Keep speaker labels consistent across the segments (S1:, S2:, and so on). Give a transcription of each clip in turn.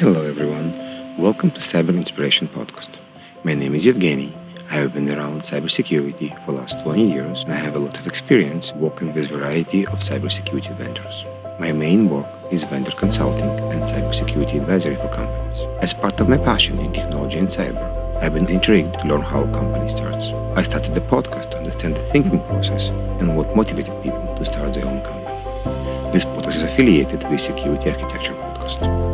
S1: Hello, everyone. Welcome to Cyber Inspiration Podcast. My name is Evgeny. I have been around cybersecurity for the last 20 years and I have a lot of experience working with a variety of cybersecurity vendors. My main work is vendor consulting and cybersecurity advisory for companies. As part of my passion in technology and cyber, I've been intrigued to learn how a company starts. I started the podcast to understand the thinking process and what motivated people to start their own company. This podcast is affiliated with Security Architecture Podcast.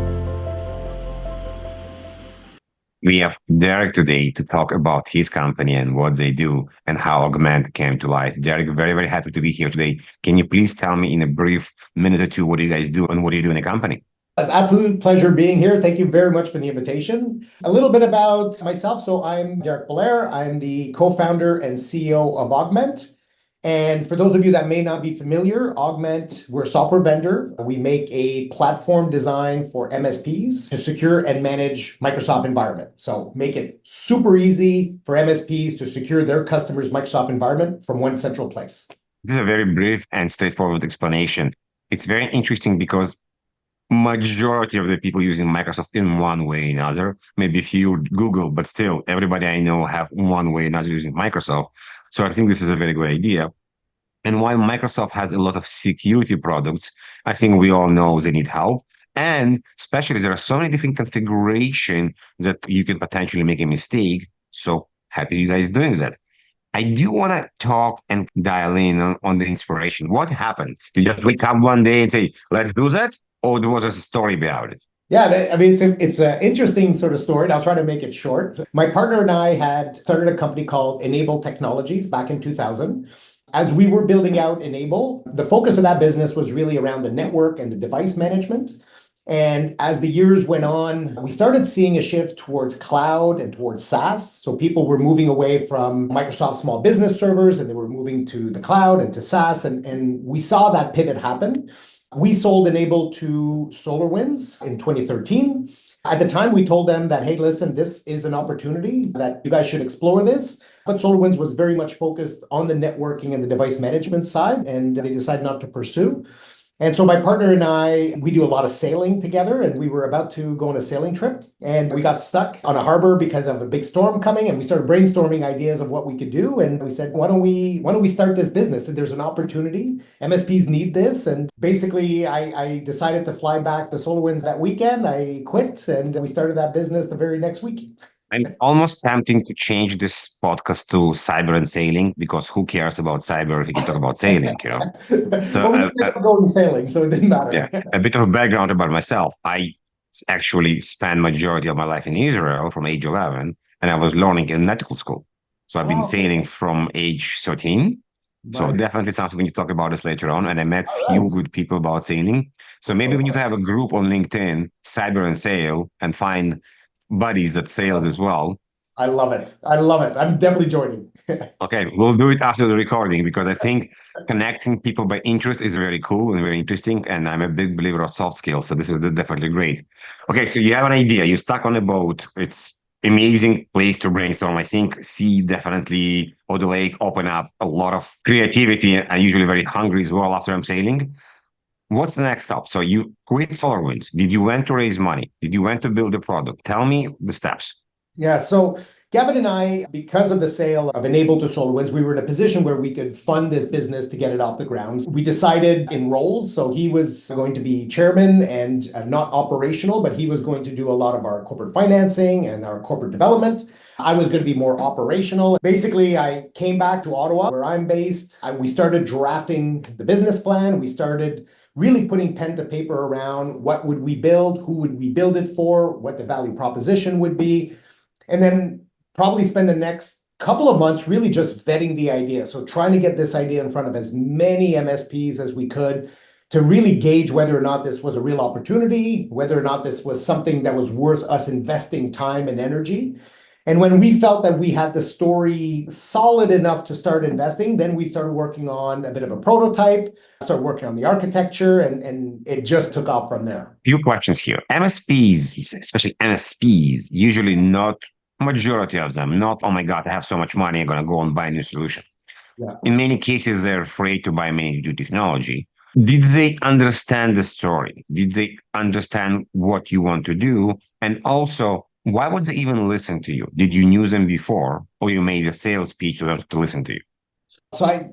S2: We have Derik today to talk about his company and what they do and how Augment came to life. Derik, very, very happy to be here today. Can you please tell me in a brief minute or two what do you guys do and what do you do in the company?
S3: It's an absolute pleasure being here. Thank you very much for the invitation. A little bit about myself. So I'm Derik Belair. I'm the co-founder and CEO of Augment. And for those of you that may not be familiar, Augment, we're a software vendor. We make a platform designed for MSPs to secure and manage Microsoft environment. So make it super easy for MSPs to secure their customers' Microsoft environment from one central place.
S2: This is a very brief and straightforward explanation. It's very interesting because majority of the people using Microsoft in one way or another, maybe a few Google, but still everybody I know have one way or another using Microsoft. So I think this is a very good idea. And while Microsoft has a lot of security products, I think we all know they need help. And especially there are so many different configurations that you can potentially make a mistake. So happy you guys doing that. I do want to talk and dial in on the inspiration. What happened? Did you just wake up one day and say, let's do that? Or there was a story about it?
S3: Yeah, I mean, it's an interesting sort of story, and I'll try to make it short. My partner and I had started a company called Augmentt Technologies back in 2000. As we were building out Enable, the focus of that business was really around the network and the device management. And as the years went on, we started seeing a shift towards cloud and towards SaaS. So people were moving away from Microsoft small business servers and they were moving to the cloud and to SaaS. And we saw that pivot happen. We sold Enable to SolarWinds in 2013. At the time, we told them that, hey, listen, this is an opportunity that you guys should explore this. But SolarWinds was very much focused on the networking and the device management side, and they decided not to pursue. And so my partner and I, we do a lot of sailing together, and we were about to go on a sailing trip, and we got stuck on a harbor because of a big storm coming, and we started brainstorming ideas of what we could do, and we said, why don't we start this business? And there's an opportunity. MSPs need this, and basically I decided to fly back to SolarWinds that weekend. I quit, and we started that business the very next week.
S2: I'm almost tempting to change this podcast to cyber and sailing because who cares about cyber if you can talk about sailing, you know?
S3: So we were going sailing, so it didn't matter.
S2: Yeah, a bit of background about myself. I actually spent majority of my life in Israel from age 11, and I was learning in nautical school. So I've been sailing from age 13. So definitely something we need to talk about this later on. And I met few good people about sailing. So maybe we need to have a group on LinkedIn, Cyber and Sail, and find buddies that sails as well.
S3: I love it. I'm definitely joining.
S2: Okay, we'll do it after the recording because I think connecting people by interest is very cool and very interesting. And I'm a big believer of soft skills. So this is definitely great. Okay, so you have an idea. You're stuck on a boat. It's amazing place to brainstorm. I think sea definitely or the lake open up a lot of creativity and usually very hungry as well after I'm sailing. What's the next step? So you quit SolarWinds. Did you want to raise money? Did you want to build a product? Tell me the steps.
S3: Yeah, so Gavin and I, because of the sale of Enable to SolarWinds, we were in a position where we could fund this business to get it off the ground. We decided in roles. So he was going to be chairman and not operational, but he was going to do a lot of our corporate financing and our corporate development. I was going to be more operational. Basically, I came back to Ottawa, where I'm based. We started drafting the business plan. We started really putting pen to paper around what would we build, who would we build it for, what the value proposition would be, and then probably spend the next couple of months really just vetting the idea. So trying to get this idea in front of as many MSPs as we could to really gauge whether or not this was a real opportunity, whether or not this was something that was worth us investing time and energy. And when we felt that we had the story solid enough to start investing, then we started working on a bit of a prototype, started working on the architecture, and it just took off from there.
S2: Few questions here. MSPs, especially MSPs, usually not majority of them, not, oh my God, I have so much money, I'm going to go and buy a new solution. Yeah. In many cases, they're afraid to buy many new technology. Did they understand the story? Did they understand what you want to do? And also, why would they even listen to you? Did you knew them before, or you made a sales pitch to them to listen to you?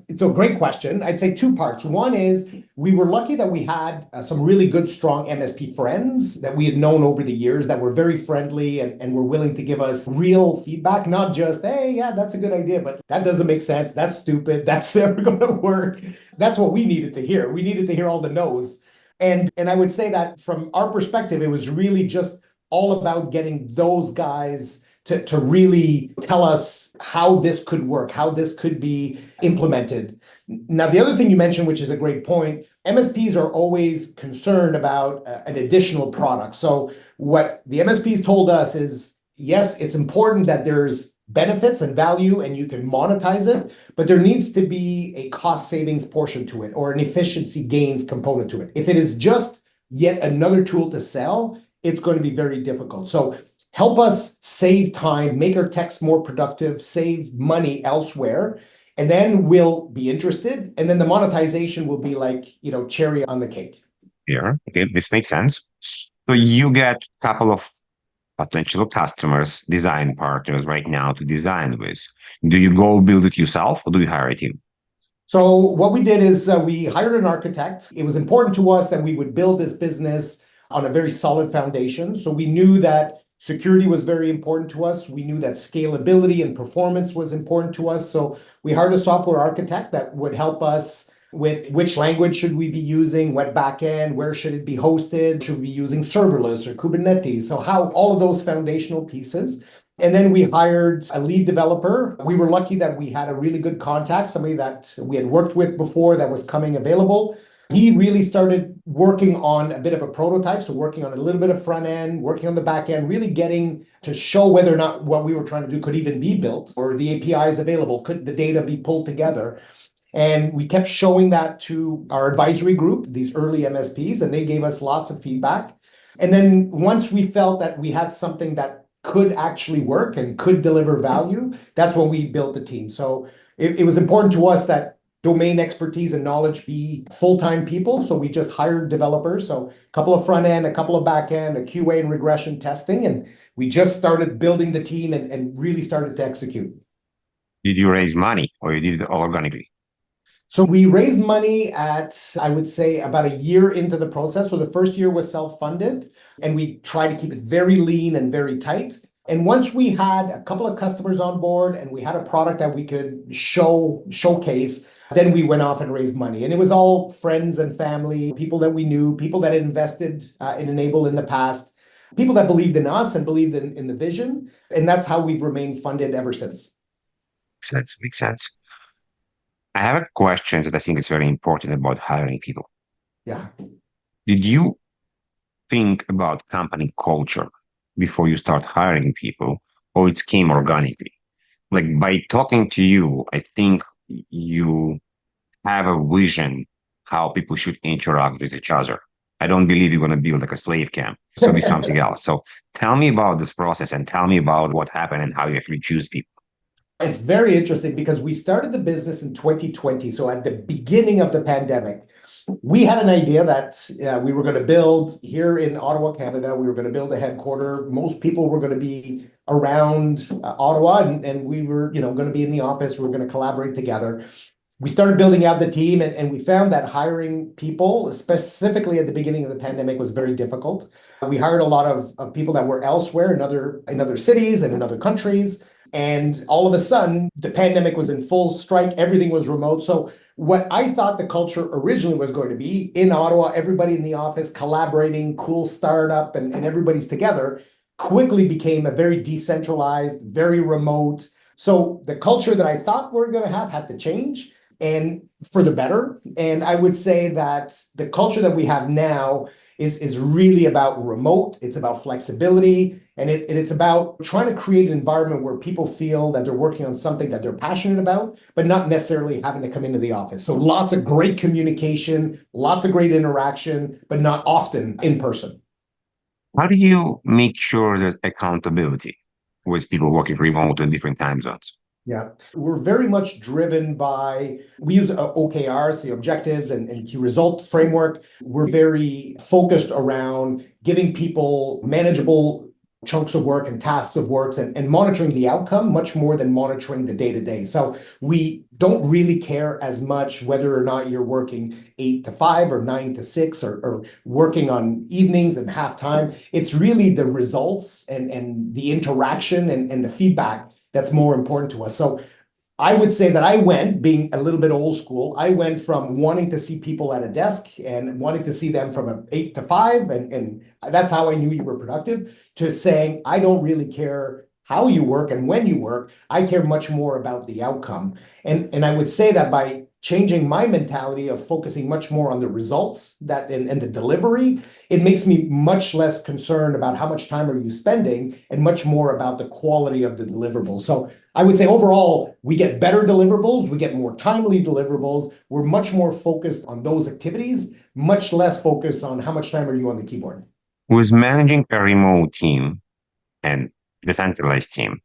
S3: It's a great question. I'd say two parts. One is we were lucky that we had some really good, strong MSP friends that we had known over the years that were very friendly and were willing to give us real feedback, not just, hey, yeah, that's a good idea, but that doesn't make sense. That's stupid. That's never going to work. That's what we needed to hear. We needed to hear all the no's. And I would say that from our perspective, it was really just all about getting those guys to really tell us how this could work, how this could be implemented. Now, the other thing you mentioned, which is a great point, MSPs are always concerned about an additional product. So what the MSPs told us is, yes, it's important that there's benefits and value and you can monetize it, but there needs to be a cost savings portion to it or an efficiency gains component to it. If it is just yet another tool to sell, it's going to be very difficult. So help us save time, make our techs more productive, save money elsewhere, and then we'll be interested. And then the monetization will be like, cherry on the cake.
S2: Yeah, okay, this makes sense. So you get a couple of potential customers, design partners right now to design with. Do you go build it yourself or do you hire a team?
S3: So what we did is we hired an architect. It was important to us that we would build this business on a very solid foundation. So we knew that security was very important to us. We knew that scalability and performance was important to us. So we hired a software architect that would help us with which language should we be using, what backend, where should it be hosted, should we be using serverless or Kubernetes? So how all of those foundational pieces. And then we hired a lead developer. We were lucky that we had a really good contact, somebody that we had worked with before that was coming available. He really started working on a bit of a prototype, so working on a little bit of front end, working on the back end, really getting to show whether or not what we were trying to do could even be built or the APIs available, could the data be pulled together. And we kept showing that to our advisory group, these early MSPs, and they gave us lots of feedback. And then once we felt that we had something that could actually work and could deliver value, that's when we built the team. So it was important to us that domain expertise and knowledge be full-time people. So we just hired developers. So a couple of front end, a couple of back end, a QA and regression testing. And we just started building the team and really started to execute.
S2: Did you raise money or you did it all organically?
S3: So we raised money at, I would say, about a year into the process. So the first year was self-funded, and we tried to keep it very lean and very tight. And once we had a couple of customers on board and we had a product that we could showcase, then we went off and raised money. And it was all friends and family, people that we knew, people that had invested in Enable in the past, people that believed in us and believed in the vision. And that's how we've remained funded ever since.
S2: Makes sense. I have a question that I think is very important about hiring people.
S3: Yeah.
S2: Did you think about company culture before you start hiring people, or it came organically? Like by talking to you, I think you have a vision how people should interact with each other. I don't believe you're going to build like a slave camp. So be something else. So tell me about this process and tell me about what happened and how you actually choose people.
S3: It's very interesting because we started the business in 2020. So at the beginning of the pandemic, we had an idea that we were going to build here in Ottawa, Canada. We were going to build a headquarter. Most people were going to be around Ottawa, and we were, going to be in the office. We were going to collaborate together. We started building out the team, and we found that hiring people, specifically at the beginning of the pandemic, was very difficult. We hired a lot of people that were elsewhere in other cities and in other countries. And all of a sudden, the pandemic was in full strike. Everything was remote. So what I thought the culture originally was going to be in Ottawa, everybody in the office collaborating, cool startup, and everybody's together, quickly became a very decentralized, very remote. So the culture that I thought we were going to have had to change, and for the better. And I would say that the culture that we have now is really about remote. It's about flexibility. And it's about trying to create an environment where people feel that they're working on something that they're passionate about, but not necessarily having to come into the office. So lots of great communication, lots of great interaction, but not often in person.
S2: How do you make sure there's accountability with people working remote in different time zones?
S3: Yeah. We're very much driven by, we use OKRs, the objectives and key result framework. We're very focused around giving people manageable chunks of work and tasks of works and monitoring the outcome much more than monitoring the day-to-day. So we don't really care as much whether or not you're working 8 to 5 or 9 to 6 or working on evenings and half time. It's really the results and the interaction and the feedback that's more important to us. So I would say that I went, being a little bit old school, I went from wanting to see people at a desk and wanting to see them from an 8 to 5, and that's how I knew you were productive, to saying, I don't really care how you work and when you work, I care much more about the outcome. And I would say that by changing my mentality of focusing much more on the results and the delivery, it makes me much less concerned about how much time are you spending and much more about the quality of the deliverable. So I would say overall, we get better deliverables, we get more timely deliverables, we're much more focused on those activities, much less focused on how much time are you on the keyboard.
S2: With managing a remote team and decentralized team,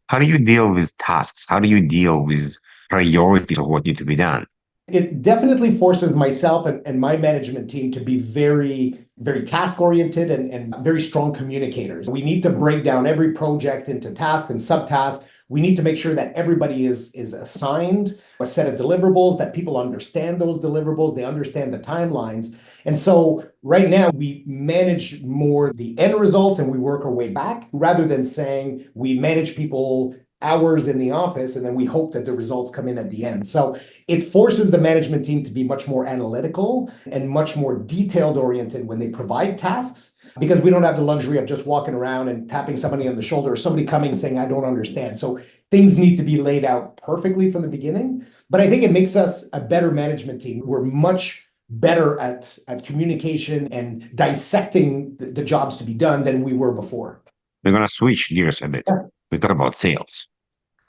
S2: how do you deal with tasks? How do you deal with priorities of what need to be done?
S3: It definitely forces myself and my management team to be very, very task-oriented and very strong communicators. We need to break down every project into tasks and subtasks. We need to make sure that everybody is assigned a set of deliverables, that people understand those deliverables, they understand the timelines. And so right now we manage more the end results and we work our way back rather than saying we manage people hours in the office and then we hope that the results come in at the end. So it forces the management team to be much more analytical and much more detailed oriented when they provide tasks, because we don't have the luxury of just walking around and tapping somebody on the shoulder or somebody coming saying, I don't understand. So things need to be laid out perfectly from the beginning. But I think it makes us a better management team. We're much better at communication and dissecting the jobs to be done than we were before.
S2: We're going to switch gears a bit. We talk about sales.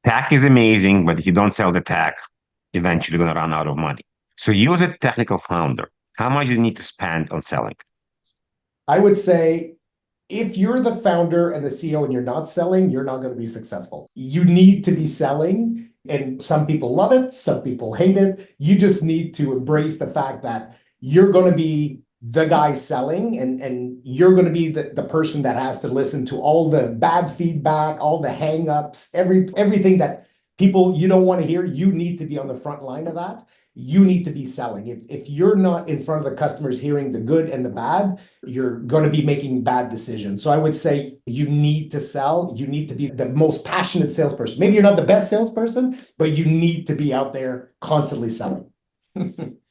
S2: Tech is amazing, but if you don't sell the tech, eventually you're going to run out of money. So you as a technical founder, how much do you need to spend on selling?
S3: I would say if you're the founder and the CEO and you're not selling, you're not going to be successful. You need to be selling, and some people love it, some people hate it. You just need to embrace the fact that you're going to be the guy selling and you're going to be the person that has to listen to all the bad feedback, all the hang-ups, everything that people you don't want to hear. You need to be on the front line of that. You need to be selling. If you're not in front of the customers hearing the good and the bad, you're going to be making bad decisions. So I would say you need to sell. You need to be the most passionate salesperson. Maybe you're not the best salesperson, but you need to be out there constantly selling.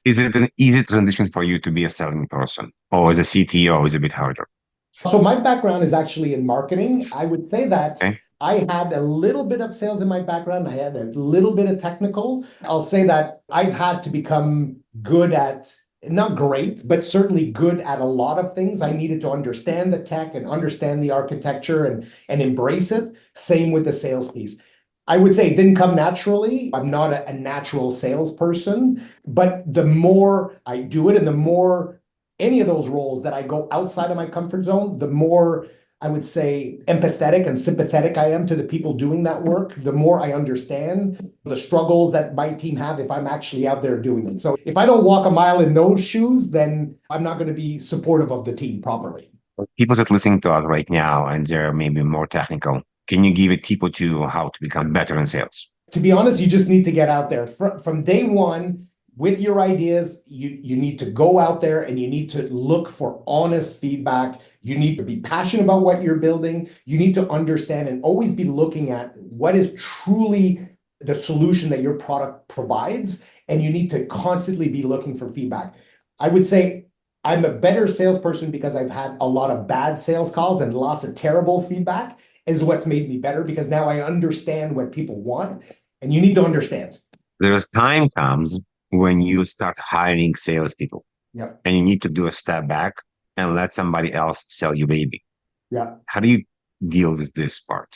S2: Is it an easy transition for you to be a selling person? Or as a CTO, is it a bit harder?
S3: So my background is actually in marketing. I would say that
S2: Okay.
S3: I had a little bit of sales in my background. I had a little bit of technical. I'll say that I've had to become good at, not great, but certainly good at a lot of things. I needed to understand the tech and understand the architecture and embrace it. Same with the sales piece. I would say it didn't come naturally. I'm not a natural salesperson, but the more I do it and the more any of those roles that I go outside of my comfort zone, the more I would say empathetic and sympathetic I am to the people doing that work, the more I understand the struggles that my team have if I'm actually out there doing it. So if I don't walk a mile in those shoes, then I'm not going to be supportive of the team properly.
S2: People that listening to us right now and they're maybe more technical, can you give a tip or two on how to become better in sales?
S3: To be honest, you just need to get out there. From day one, with your ideas, you need to go out there and you need to look for honest feedback. You need to be passionate about what you're building. You need to understand and always be looking at what is truly the solution that your product provides. And you need to constantly be looking for feedback. I would say I'm a better salesperson because I've had a lot of bad sales calls and lots of terrible feedback is what's made me better, because now I understand what people want, and you need to understand.
S2: There's time comes when you start hiring salespeople.
S3: Yeah.
S2: And you need to do a step back and let somebody else sell you baby.
S3: Yeah.
S2: How do you deal with this part?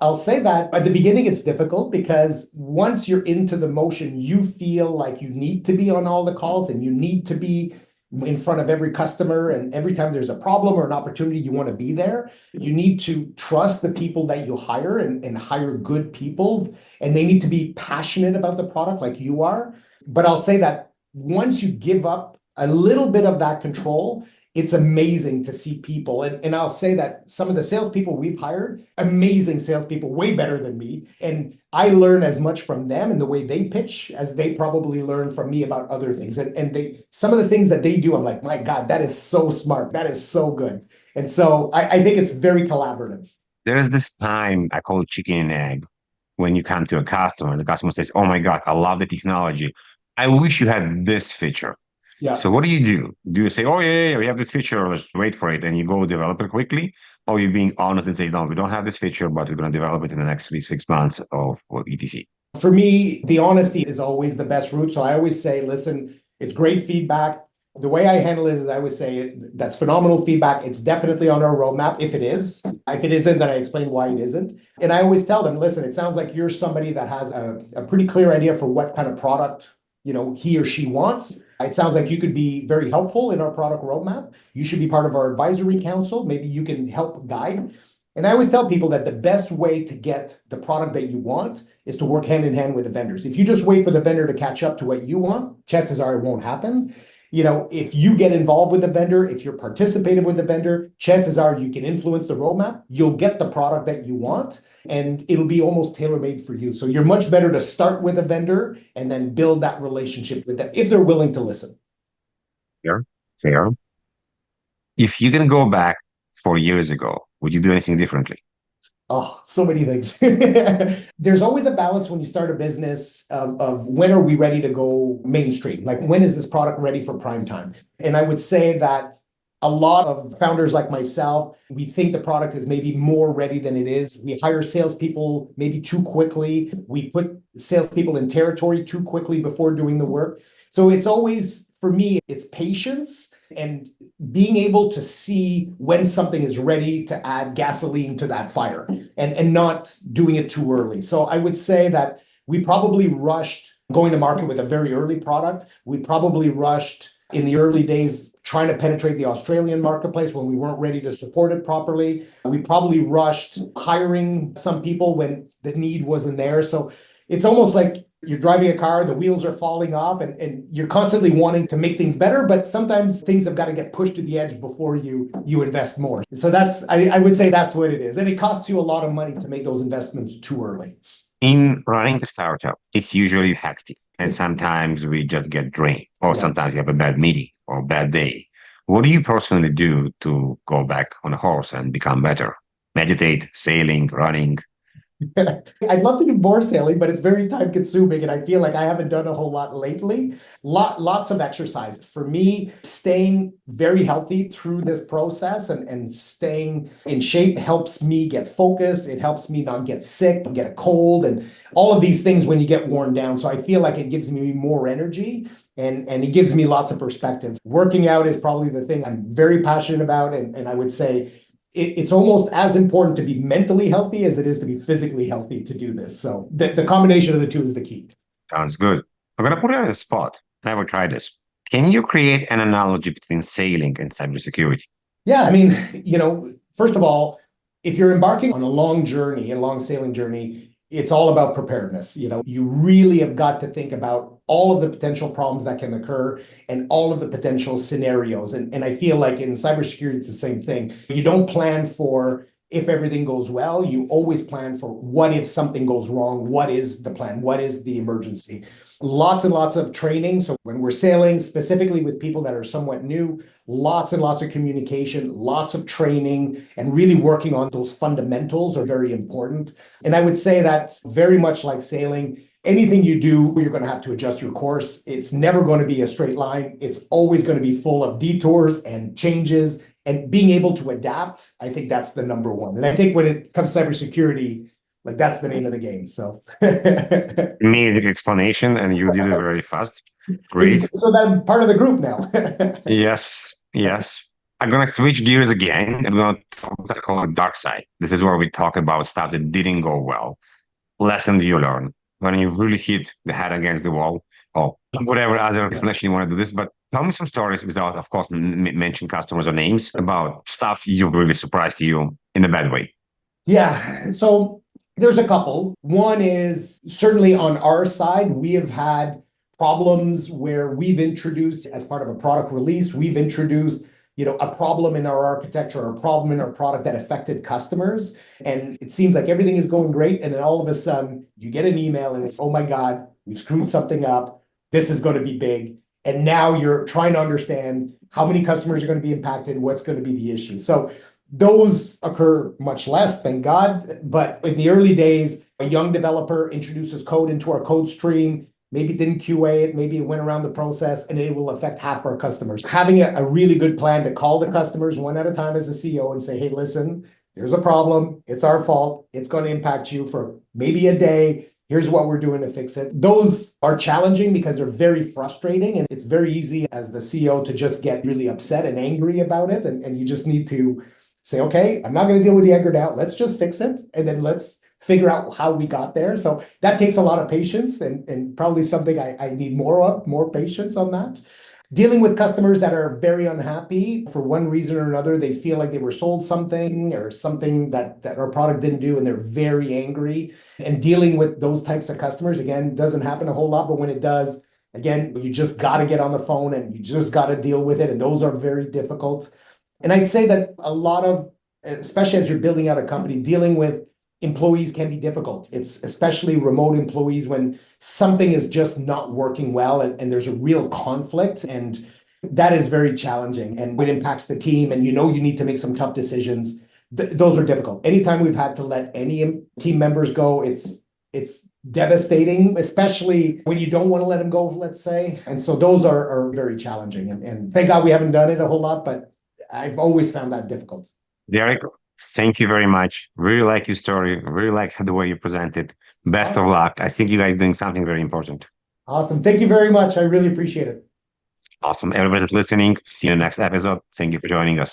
S3: I'll say that at the beginning, it's difficult because once you're into the motion, you feel like you need to be on all the calls and you need to be in front of every customer, and every time there's a problem or an opportunity, you want to be there. You need to trust the people that you hire and hire good people, and they need to be passionate about the product like you are. But I'll say that once you give up a little bit of that control, it's amazing to see people. And I'll say that some of the salespeople we've hired, amazing salespeople, way better than me. And I learn as much from them and the way they pitch as they probably learn from me about other things. And some of the things that they do, I'm like, my God, that is so smart. That is so good. And so I think it's very collaborative.
S2: There is this time, I call it chicken and egg, when you come to a customer and the customer says, oh my God, I love the technology. I wish you had this feature.
S3: Yeah.
S2: So what do? Do you say, oh, yeah, we have this feature, let's wait for it, and you go develop it quickly? Or you're being honest and say, no, we don't have this feature, but we're going to develop it in the next 6 months of etc.
S3: For me, the honesty is always the best route. So I always say, listen, it's great feedback. The way I handle it is I would say that's phenomenal feedback. It's definitely on our roadmap if it is. If it isn't, then I explain why it isn't. And I always tell them, listen, it sounds like you're somebody that has a pretty clear idea for what kind of product he or she wants. It sounds like you could be very helpful in our product roadmap. You should be part of our advisory council. Maybe you can help guide. And I always tell people that the best way to get the product that you want is to work hand in hand with the vendors. If you just wait for the vendor to catch up to what you want, chances are it won't happen. If you get involved with the vendor, if you're participative with the vendor, chances are you can influence the roadmap. You'll get the product that you want, and it'll be almost tailor-made for you. So you're much better to start with a vendor and then build that relationship with them if they're willing to listen.
S2: Fair. If you can go back 4 years ago, would you do anything differently?
S3: Oh, so many things. There's always a balance when you start a business of when are we ready to go mainstream? Like, when is this product ready for prime time? And I would say that a lot of founders like myself, we think the product is maybe more ready than it is. We hire salespeople maybe too quickly. We put salespeople in territory too quickly before doing the work. So it's always, for me, it's patience and being able to see when something is ready to add gasoline to that fire and not doing it too early. So I would say that we probably rushed going to market with a very early product. We probably rushed in the early days trying to penetrate the Australian marketplace when we weren't ready to support it properly. We probably rushed hiring some people when the need wasn't there. So it's almost like you're driving a car, the wheels are falling off, and you're constantly wanting to make things better, but sometimes things have got to get pushed to the edge before you invest more. So I would say that's what it is. And it costs you a lot of money to make those investments too early.
S2: In running a startup, it's usually hectic. And sometimes we just get drained, or sometimes you have a bad meeting or a bad day. What do you personally do to go back on a horse and become better? Meditate, sailing, running?
S3: I'd love to do more sailing, but it's very time consuming. And I feel like I haven't done a whole lot lately. Lots of exercise. For me, staying very healthy through this process and staying in shape helps me get focused. It helps me not get sick, get a cold, and all of these things when you get worn down. So I feel like it gives me more energy and it gives me lots of perspectives. Working out is probably the thing I'm very passionate about. And I would say it's almost as important to be mentally healthy as it is to be physically healthy to do this. So the combination of the two is the key.
S2: Sounds good. I'm going to put it on the spot. Never tried this. Can you create an analogy between sailing and cybersecurity?
S3: Yeah, I mean, first of all, if you're embarking on a long journey, a long sailing journey, it's all about preparedness. You really have got to think about all of the potential problems that can occur and all of the potential scenarios. And I feel like in cybersecurity, it's the same thing. You don't plan for if everything goes well. You always plan for what if something goes wrong? What is the plan? What is the emergency? Lots and lots of training. So when we're sailing, specifically with people that are somewhat new, lots and lots of communication, lots of training, and really working on those fundamentals are very important. And I would say that very much like sailing, anything you do, you're going to have to adjust your course. It's never going to be a straight line. It's always going to be full of detours and changes, and being able to adapt. I think that's the number one. And I think when it comes to cybersecurity, like that's the name of the game. So
S2: Amazing explanation, and you did it very fast. Great.
S3: So I'm part of the group now.
S2: Yes. I'm going to switch gears again. I'm going to talk what I call a dark side. This is where we talk about stuff that didn't go well. Lesson you learn when you really hit the head against the wall. or whatever other explanation you want to do this. But tell me some stories without, of course, mention customers or names about stuff you've really surprised you in a bad way.
S3: Yeah. So there's a couple. One is certainly on our side, we have had problems where we've introduced, as part of a product release, we've introduced a problem in our architecture or a problem in our product that affected customers. And it seems like everything is going great. And then all of a sudden you get an email and it's, oh my God, we've screwed something up. This is going to be big. And now you're trying to understand how many customers are going to be impacted, what's going to be the issue. So those occur much less, thank God. But in the early days, a young developer introduces code into our code stream, maybe didn't QA it, maybe it went around the process, and it will affect half our customers. Having a really good plan to call the customers one at a time as a CEO and say, hey, listen, there's a problem. It's our fault. It's going to impact you for maybe a day. Here's what we're doing to fix it. Those are challenging because they're very frustrating, and it's very easy as the CEO to just get really upset and angry about it. And you just need to say, okay, I'm not going to deal with the anger now. Let's just fix it. And then let's figure out how we got there. So that takes a lot of patience and probably something I need more patience on that. Dealing with customers that are very unhappy for one reason or another, they feel like they were sold something or something that our product didn't do, and they're very angry. And dealing with those types of customers, again, doesn't happen a whole lot, but when it does, again, you just got to get on the phone and you just got to deal with it. And those are very difficult. And I'd say that a lot of, especially as you're building out a company, dealing with employees can be difficult. It's especially remote employees when something is just not working well and there's a real conflict. And that is very challenging and it impacts the team. And you need to make some tough decisions. Those are difficult. Anytime we've had to let any team members go, it's devastating, especially when you don't want to let them go, let's say. And so those are very challenging. And thank God we haven't done it a whole lot, but I've always found that difficult.
S2: Derik, thank you very much. Really like your story. Really like the way you present it. Best of luck. I think you guys are doing something very important.
S3: Awesome. Thank you very much. I really appreciate it.
S2: Awesome. Everybody listening, see you in the next episode. Thank you for joining us.